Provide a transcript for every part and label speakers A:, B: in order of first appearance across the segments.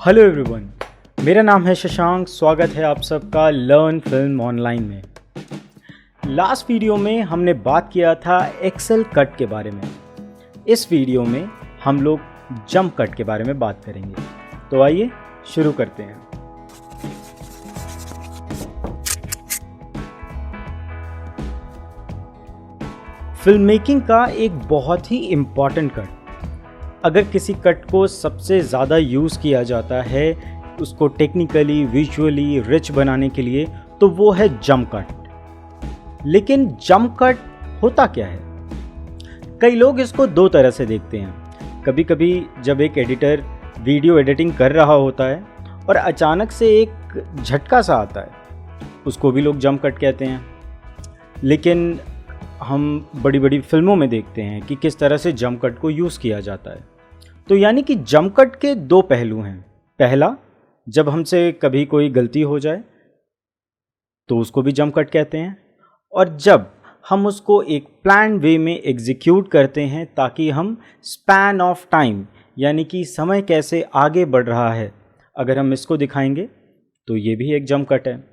A: Hello everyone, मेरा नाम है शशांक। स्वागत है आप सबका लर्न फिल्म ऑनलाइन में। लास्ट वीडियो में हमने बात किया था एक्सेल कट के बारे में। इस वीडियो में हम लोग जंप कट के बारे में बात करेंगे। तो आइए शुरू करते हैं। फिल्म मेकिंग का एक बहुत ही इम्पॉर्टेंट कट, अगर किसी कट को सबसे ज़्यादा यूज़ किया जाता है उसको टेक्निकली विजुअली रिच बनाने के लिए, तो वो है जंप कट। लेकिन जंप कट होता क्या है? कई लोग इसको दो तरह से देखते हैं। कभी कभी जब एक एडिटर वीडियो एडिटिंग कर रहा होता है और अचानक से एक झटका सा आता है, उसको भी लोग जंप कट कहते हैं। लेकिन हम बड़ी बड़ी फिल्मों में देखते हैं कि किस तरह से जंप कट को यूज़ किया जाता है। तो यानी कि जंप कट के दो पहलू हैं। पहला, जब हमसे कभी कोई गलती हो जाए तो उसको भी जंप कट कहते हैं, और जब हम उसको एक प्लान वे में एग्जीक्यूट करते हैं ताकि हम स्पैन ऑफ टाइम यानी कि समय कैसे आगे बढ़ रहा है, अगर हम इसको दिखाएंगे तो ये भी एक जंप कट है।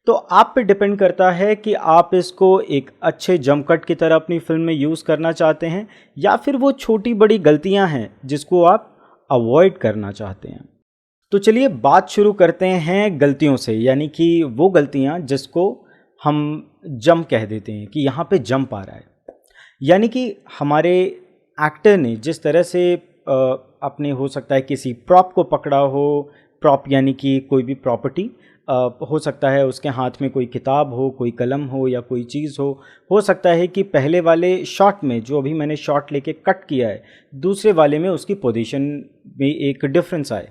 A: तो आप पे डिपेंड करता है कि आप इसको एक अच्छे जंप कट की तरह अपनी फिल्म में यूज़ करना चाहते हैं या फिर वो छोटी बड़ी गलतियां हैं जिसको आप अवॉइड करना चाहते हैं। तो चलिए बात शुरू करते हैं गलतियों से, यानी कि वो गलतियां जिसको हम जंप कह देते हैं कि यहाँ पे जंप आ रहा है। यानी कि हमारे एक्टर ने जिस तरह से अपने हो सकता है किसी प्रॉप को पकड़ा हो, प्रॉप यानी कि कोई भी प्रॉपर्टी हो सकता है, उसके हाथ में कोई किताब हो, कोई कलम हो या कोई चीज़ हो सकता है कि पहले वाले शॉट में जो अभी मैंने शॉट लेके कट किया है, दूसरे वाले में उसकी पोजीशन में एक डिफरेंस आए।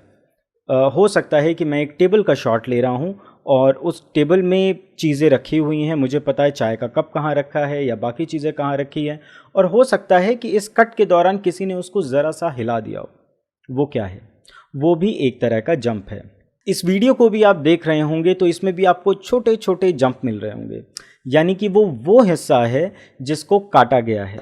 A: हो सकता है कि मैं एक टेबल का शॉट ले रहा हूं और उस टेबल में चीज़ें रखी हुई हैं, मुझे पता है चाय का कप कहाँ रखा है या बाकी चीज़ें कहाँ रखी है, और हो सकता है कि इस कट के दौरान किसी ने उसको ज़रा सा हिला दिया हो। वो क्या है? वो भी एक तरह का जंप है। इस वीडियो को भी आप देख रहे होंगे तो इसमें भी आपको छोटे छोटे जंप मिल रहे होंगे, यानी कि वो हिस्सा है जिसको काटा गया है।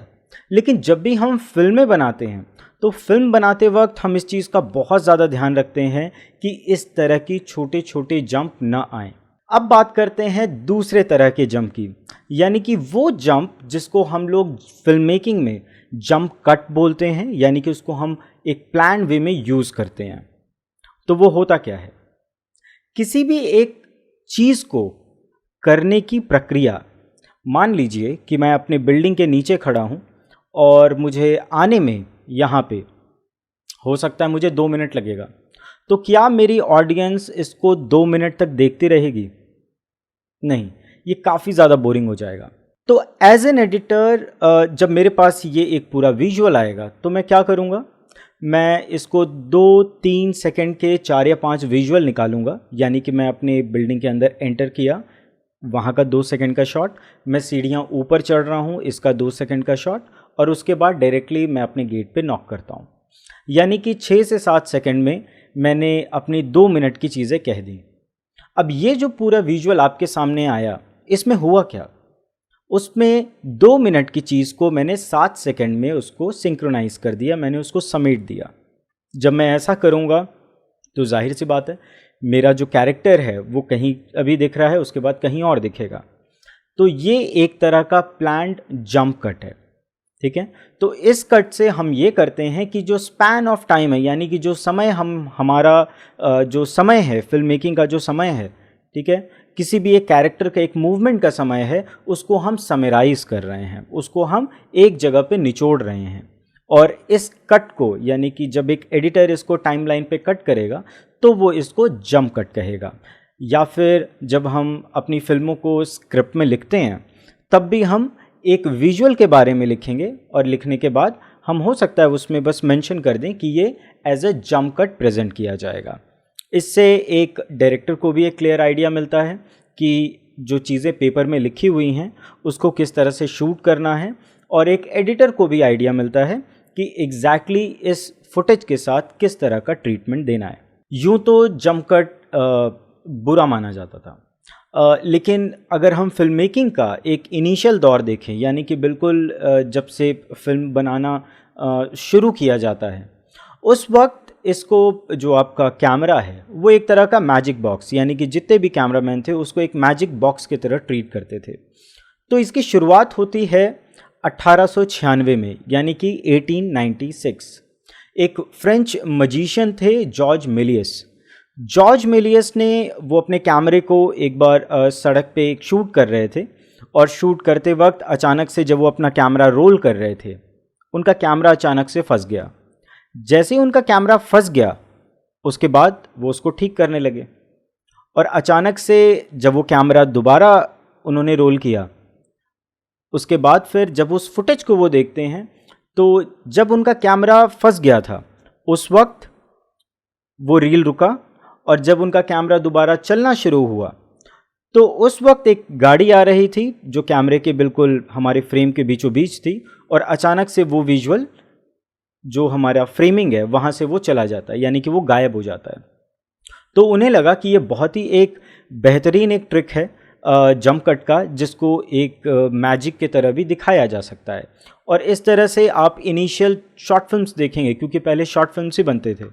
A: लेकिन जब भी हम फिल्में बनाते हैं तो फिल्म बनाते वक्त हम इस चीज़ का बहुत ज़्यादा ध्यान रखते हैं कि इस तरह की छोटे छोटे जंप ना आए। अब बात करते हैं दूसरे तरह के जंप की, यानी कि वो जंप जिसको हम लोग फिल्म मेकिंग में जंप कट बोलते हैं, यानी कि उसको हम एक प्लान वे में यूज़ करते हैं। तो वो होता क्या है? किसी भी एक चीज़ को करने की प्रक्रिया, मान लीजिए कि मैं अपने बिल्डिंग के नीचे खड़ा हूँ और मुझे आने में यहाँ पे हो सकता है मुझे 2 मिनट लगेगा, तो क्या मेरी ऑडियंस इसको 2 मिनट तक देखती रहेगी? नहीं, ये काफ़ी ज़्यादा बोरिंग हो जाएगा। तो एज एन एडिटर जब मेरे पास ये एक पूरा विजुअल आएगा तो मैं क्या करूँगा? मैं इसको 2-3 सेकंड के 4 या 5 विजुअल निकालूंगा। यानी कि मैं अपने बिल्डिंग के अंदर एंटर किया, वहाँ का 2 सेकंड का शॉट, मैं सीढ़ियाँ ऊपर चढ़ रहा हूँ, इसका 2 सेकंड का शॉट, और उसके बाद डायरेक्टली मैं अपने गेट पे नॉक करता हूँ। यानी कि 6 से 7 सेकंड में मैंने अपनी 2 मिनट की चीज़ें कह दी। अब ये जो पूरा विजुअल आपके सामने आया, इसमें हुआ क्या? उसमें 2 मिनट की चीज़ को मैंने 7 सेकंड में उसको सिंक्रोनाइज़ कर दिया, मैंने उसको समेट दिया। जब मैं ऐसा करूँगा तो जाहिर सी बात है मेरा जो कैरेक्टर है वो कहीं अभी दिख रहा है, उसके बाद कहीं और दिखेगा। तो ये एक तरह का प्लान्ड जंप कट है, ठीक है। तो इस कट से हम ये करते हैं कि जो स्पैन ऑफ टाइम है, यानी कि जो समय हमारा जो समय है, फिल्म मेकिंग का जो समय है, ठीक है, किसी भी एक कैरेक्टर का एक मूवमेंट का समय है, उसको हम समराइज़ कर रहे हैं, उसको हम एक जगह पे निचोड़ रहे हैं। और इस कट को, यानी कि जब एक एडिटर इसको टाइमलाइन पे कट करेगा तो वो इसको जंप कट कहेगा। या फिर जब हम अपनी फिल्मों को स्क्रिप्ट में लिखते हैं तब भी हम एक विजुअल के बारे में लिखेंगे, और लिखने के बाद हम हो सकता है उसमें बस मेंशन कर दें कि ये as a jump cut present किया जाएगा। इससे एक डायरेक्टर को भी एक क्लियर आइडिया मिलता है कि जो चीज़ें पेपर में लिखी हुई हैं उसको किस तरह से शूट करना है, और एक एडिटर को भी आइडिया मिलता है कि एग्जैक्टली इस फुटेज के साथ किस तरह का ट्रीटमेंट देना है। यूँ तो जंप कट बुरा माना जाता था, लेकिन अगर हम फिल्म मेकिंग का एक इनिशियल दौर देखें, यानी कि बिल्कुल जब से फिल्म बनाना शुरू किया जाता है, उस वक्त इसको जो आपका कैमरा है वो एक तरह का मैजिक बॉक्स, यानी कि जितने भी कैमरामैन थे उसको एक मैजिक बॉक्स की तरह ट्रीट करते थे। तो इसकी शुरुआत होती है 1896 में, यानी कि 1896। एक फ्रेंच मजिशियन थे जॉर्ज मेलियस। जॉर्ज मेलियस ने वो अपने कैमरे को एक बार सड़क पे एक शूट कर रहे थे, और शूट करते वक्त अचानक से जब वो अपना कैमरा रोल कर रहे थे, उनका कैमरा अचानक से फंस गया। जैसे ही उनका कैमरा फंस गया, उसके बाद वो उसको ठीक करने लगे, और अचानक से जब वो कैमरा दोबारा उन्होंने रोल किया, उसके बाद फिर जब उस फुटेज को वो देखते हैं, तो जब उनका कैमरा फंस गया था उस वक्त वो रील रुका, और जब उनका कैमरा दोबारा चलना शुरू हुआ तो उस वक्त एक गाड़ी आ रही थी जो कैमरे के बिल्कुल हमारे फ्रेम के बीचों बीच थी, और अचानक से वो विजुअल जो हमारा फ्रेमिंग है वहाँ से वो चला जाता है, यानी कि वो गायब हो जाता है। तो उन्हें लगा कि ये बहुत ही एक बेहतरीन एक ट्रिक है जंप कट का, जिसको एक मैजिक की तरह भी दिखाया जा सकता है। और इस तरह से आप इनिशियल शॉर्ट फिल्म्स देखेंगे, क्योंकि पहले शॉर्ट फिल्म्स ही बनते थे,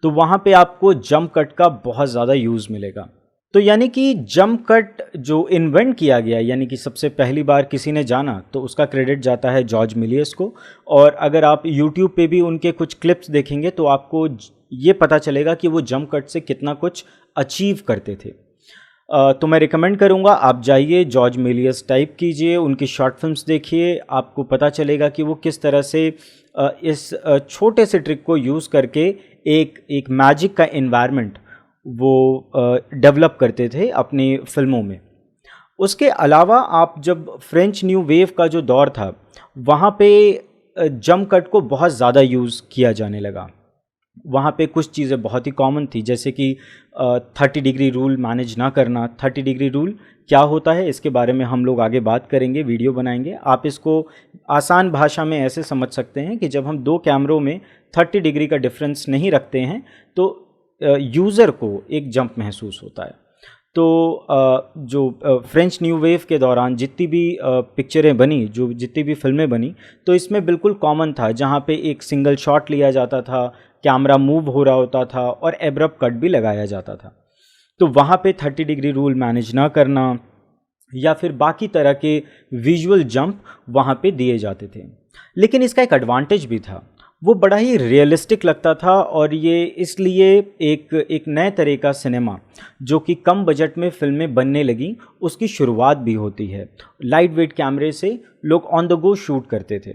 A: तो वहाँ पे आपको जंप कट का बहुत ज़्यादा यूज़ मिलेगा। तो यानी कि जंप कट जो इन्वेंट किया गया, यानी कि सबसे पहली बार किसी ने जाना, तो उसका क्रेडिट जाता है जॉर्ज मिलियस को। और अगर आप यूट्यूब पे भी उनके कुछ क्लिप्स देखेंगे तो आपको ये पता चलेगा कि वो जंप कट से कितना कुछ अचीव करते थे। तो मैं रिकमेंड करूँगा आप जाइए, जॉर्ज मिलियस टाइप कीजिए, उनकी शॉर्ट फिल्म्स देखिए, आपको पता चलेगा कि वो किस तरह से इस छोटे से ट्रिक को यूज़ करके एक मैजिक का इन्वायरमेंट वो डेवलप करते थे अपनी फिल्मों में। उसके अलावा आप जब फ्रेंच न्यू वेव का जो दौर था, वहाँ पे जंप कट को बहुत ज़्यादा यूज़ किया जाने लगा। वहाँ पे कुछ चीज़ें बहुत ही कॉमन थी, जैसे कि 30 डिग्री रूल मैनेज ना करना। 30 डिग्री रूल क्या होता है इसके बारे में हम लोग आगे बात करेंगे, वीडियो बनाएंगे। आप इसको आसान भाषा में ऐसे समझ सकते हैं कि जब हम दो कैमरों में 30 डिग्री का डिफरेंस नहीं रखते हैं तो यूज़र को एक जंप महसूस होता है। तो जो फ्रेंच न्यू वेव के दौरान जितनी भी पिक्चरें बनी, जो जितनी भी फिल्में बनी, तो इसमें बिल्कुल कॉमन था, जहाँ पे एक सिंगल शॉट लिया जाता था, कैमरा मूव हो रहा होता था और एब्रप्ट कट भी लगाया जाता था। तो वहाँ पे 30 डिग्री रूल मैनेज ना करना या फिर बाकी तरह के विजुअल जंप वहाँ पे दिए जाते थे। लेकिन इसका एक एडवांटेज भी था, वो बड़ा ही रियलिस्टिक लगता था, और ये इसलिए एक नए तरह का सिनेमा जो कि कम बजट में फिल्में बनने लगी, उसकी शुरुआत भी होती है। लाइट वेट कैमरे से लोग ऑन द गो शूट करते थे,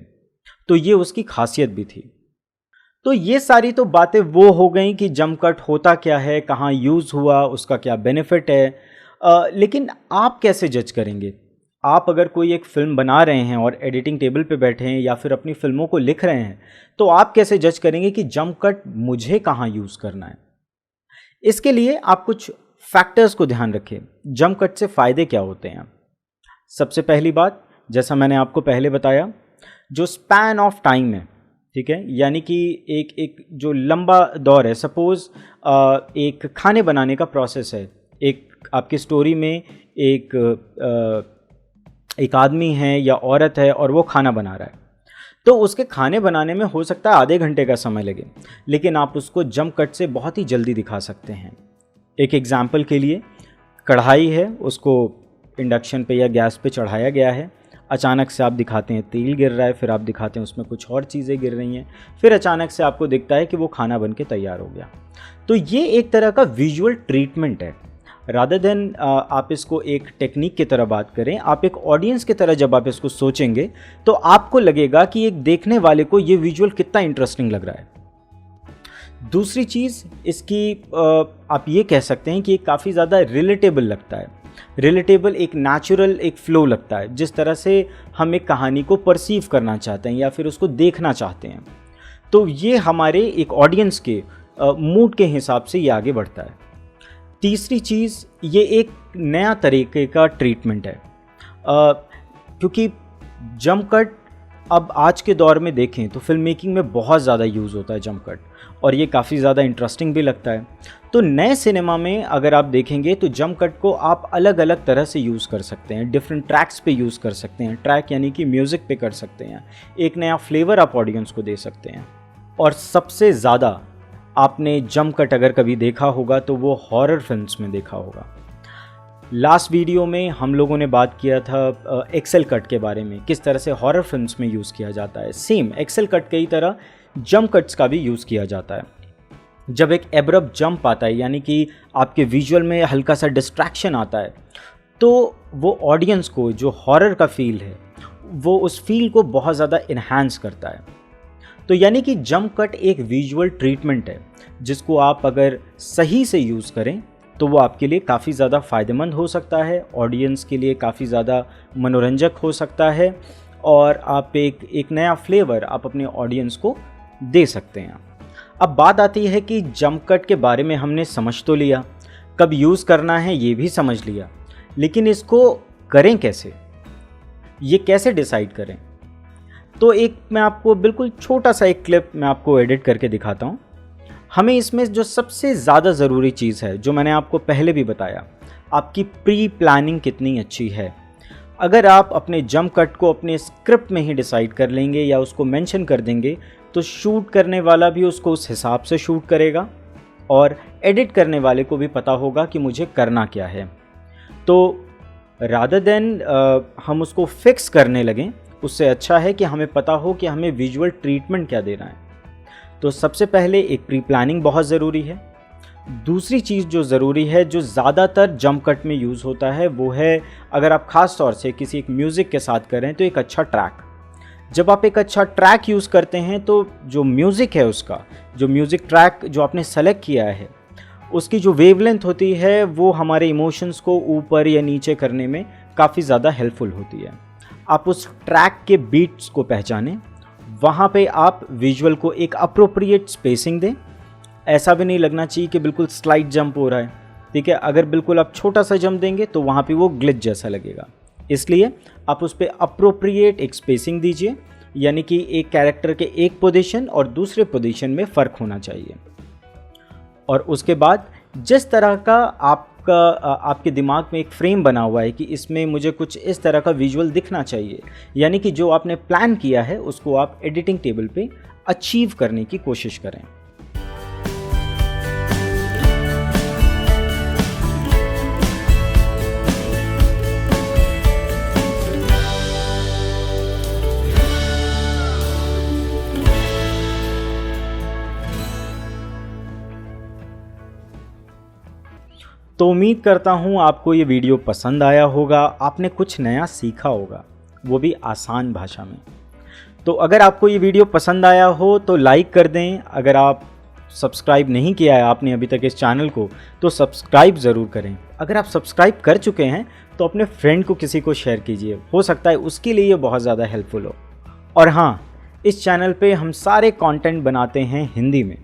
A: तो ये उसकी खासियत भी थी। तो ये सारी तो बातें वो हो गई कि जंप कट होता क्या है, कहाँ यूज़ हुआ, उसका क्या बेनिफिट है। लेकिन आप कैसे जज करेंगे? आप अगर कोई एक फ़िल्म बना रहे हैं और एडिटिंग टेबल पे बैठे हैं या फिर अपनी फ़िल्मों को लिख रहे हैं, तो आप कैसे जज करेंगे कि जंप कट मुझे कहाँ यूज़ करना है? इसके लिए आप कुछ फैक्टर्स को ध्यान रखें। जंप कट से फ़ायदे क्या होते हैं? सबसे पहली बात, जैसा मैंने आपको पहले बताया, जो स्पैन ऑफ टाइम है, ठीक है, यानी कि एक जो लंबा दौर है। सपोज़ एक खाने बनाने का प्रोसेस है, एक आपकी स्टोरी में एक आदमी है या औरत है और वो खाना बना रहा है, तो उसके खाने बनाने में हो सकता है आधे घंटे का समय लगे, लेकिन आप उसको जंप कट से बहुत ही जल्दी दिखा सकते हैं। एक एग्जाम्पल के लिए, कढ़ाई है, उसको इंडक्शन पे या गैस पे चढ़ाया गया है, अचानक से आप दिखाते हैं तेल गिर रहा है, फिर आप दिखाते हैं उसमें कुछ और चीज़ें गिर रही हैं, फिर अचानक से आपको दिखता है कि वो खाना बन के तैयार हो गया। तो ये एक तरह का विजुअल ट्रीटमेंट है। रादर देन आप इसको एक टेक्निक की तरह बात करें, आप एक ऑडियंस की तरह जब आप इसको सोचेंगे तो आपको लगेगा कि एक देखने वाले को ये विजुअल कितना इंटरेस्टिंग लग रहा है। दूसरी चीज़ इसकी आप ये कह सकते हैं कि ये काफ़ी ज़्यादा रिलेटेबल लगता है। रिलेटेबल एक नेचुरल एक फ़्लो लगता है, जिस तरह से हम एक कहानी को परसीव करना चाहते हैं या फिर उसको देखना चाहते हैं, तो ये हमारे एक ऑडियंस के मूड के हिसाब से ये आगे बढ़ता है। तीसरी चीज़, ये एक नया तरीके का ट्रीटमेंट है, क्योंकि जंप कट अब आज के दौर में देखें तो फिल्म मेकिंग में बहुत ज़्यादा यूज़ होता है जंप कट, और ये काफ़ी ज़्यादा इंटरेस्टिंग भी लगता है। तो नए सिनेमा में अगर आप देखेंगे तो जंप कट को आप अलग अलग तरह से यूज़ कर सकते हैं, डिफरेंट ट्रैक्स पे यूज़ कर सकते हैं, ट्रैक यानी कि म्यूज़िक पे कर सकते हैं, एक नया फ्लेवर आप ऑडियंस को दे सकते हैं। और सबसे ज़्यादा आपने जंप कट अगर कभी देखा होगा तो वो हॉरर फिल्म्स में देखा होगा। लास्ट वीडियो में हम लोगों ने बात किया था एक्सेल कट के बारे में, किस तरह से हॉरर फिल्म्स में यूज़ किया जाता है। सेम एक्सेल कट की तरह जंप कट्स का भी यूज़ किया जाता है। जब एक एब्रप्ट जंप आता है, यानी कि आपके विजुअल में हल्का सा डिस्ट्रैक्शन आता है, तो वो ऑडियंस को जो हॉरर का फील है वो उस फील को बहुत ज़्यादा इन्हांस करता है। तो यानी कि जंप कट एक विजुअल ट्रीटमेंट है जिसको आप अगर सही से यूज़ करें तो वो आपके लिए काफ़ी ज़्यादा फ़ायदेमंद हो सकता है, ऑडियंस के लिए काफ़ी ज़्यादा मनोरंजक हो सकता है और आप एक नया फ्लेवर आप अपने ऑडियंस को दे सकते हैं। अब बात आती है कि जंप कट के बारे में हमने समझ तो लिया, कब यूज़ करना है ये भी समझ लिया, लेकिन इसको करें कैसे, ये कैसे डिसाइड करें। तो मैं आपको बिल्कुल छोटा सा एक क्लिप मैं आपको एडिट करके दिखाता हूँ। हमें इसमें जो सबसे ज़्यादा ज़रूरी चीज़ है, जो मैंने आपको पहले भी बताया, आपकी प्री प्लानिंग कितनी अच्छी है। अगर आप अपने जंप कट को अपने स्क्रिप्ट में ही डिसाइड कर लेंगे या उसको मेंशन कर देंगे तो शूट करने वाला भी उसको उस हिसाब से शूट करेगा और एडिट करने वाले को भी पता होगा कि मुझे करना क्या है। तो रादर देन हम उसको फिक्स करने लगें, उससे अच्छा है कि हमें पता हो कि हमें विजुअल ट्रीटमेंट क्या देना है। तो सबसे पहले एक प्री प्लानिंग बहुत ज़रूरी है। दूसरी चीज़ जो ज़रूरी है, जो ज़्यादातर जंप कट में यूज़ होता है, वो है अगर आप ख़ास तौर से किसी एक म्यूज़िक के साथ करें तो एक अच्छा ट्रैक। जब आप एक अच्छा ट्रैक यूज़ करते हैं तो जो म्यूज़िक है, उसका जो म्यूज़िक ट्रैक जो आपने सेलेक्ट किया है, उसकी जो वेवलेंथ होती है वो हमारे इमोशंस को ऊपर या नीचे करने में काफ़ी ज़्यादा हेल्पफुल होती है। आप उस ट्रैक के बीट्स को पहचानें, वहाँ पे आप विजुअल को एक अप्रोप्रिएट स्पेसिंग दें। ऐसा भी नहीं लगना चाहिए कि बिल्कुल स्लाइड जंप हो रहा है, ठीक है। अगर बिल्कुल आप छोटा सा जंप देंगे तो वहाँ पे वो ग्लिच जैसा लगेगा, इसलिए आप उस पर अप्रोप्रिएट एक स्पेसिंग दीजिए, यानी कि एक कैरेक्टर के एक पोजीशन और दूसरे पोजीशन में फ़र्क होना चाहिए। और उसके बाद जिस तरह का आपके दिमाग में एक फ्रेम बना हुआ है कि इसमें मुझे कुछ इस तरह का विजुअल दिखना चाहिए, यानी कि जो आपने प्लान किया है उसको आप एडिटिंग टेबल पे अचीव करने की कोशिश करें। तो उम्मीद करता हूँ आपको ये वीडियो पसंद आया होगा, आपने कुछ नया सीखा होगा, वो भी आसान भाषा में। तो अगर आपको ये वीडियो पसंद आया हो तो लाइक कर दें। अगर आप सब्सक्राइब नहीं किया है आपने अभी तक इस चैनल को तो सब्सक्राइब ज़रूर करें। अगर आप सब्सक्राइब कर चुके हैं तो अपने फ्रेंड को किसी को शेयर कीजिए, हो सकता है उसके लिए ये बहुत ज़्यादा हेल्पफुल हो। और हाँ, इस चैनल पे हम सारे कंटेंट बनाते हैं हिंदी में,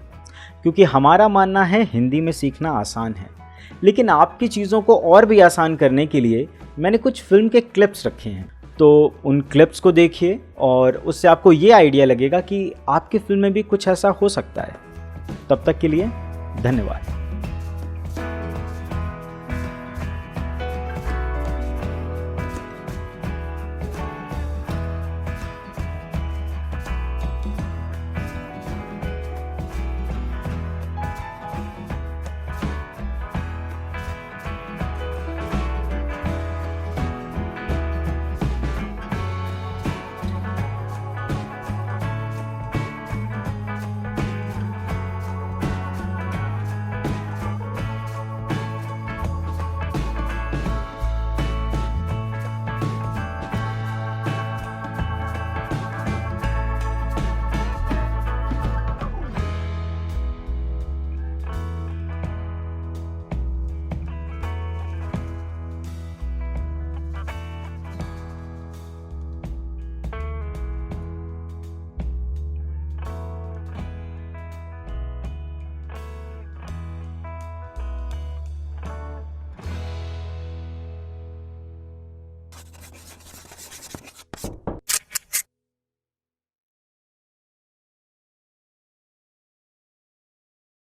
A: क्योंकि हमारा मानना है हिंदी में सीखना आसान है। लेकिन आपकी चीज़ों को और भी आसान करने के लिए मैंने कुछ फिल्म के क्लिप्स रखे हैं, तो उन क्लिप्स को देखिए और उससे आपको ये आइडिया लगेगा कि आपकी फिल्म में भी कुछ ऐसा हो सकता है। तब तक के लिए धन्यवाद।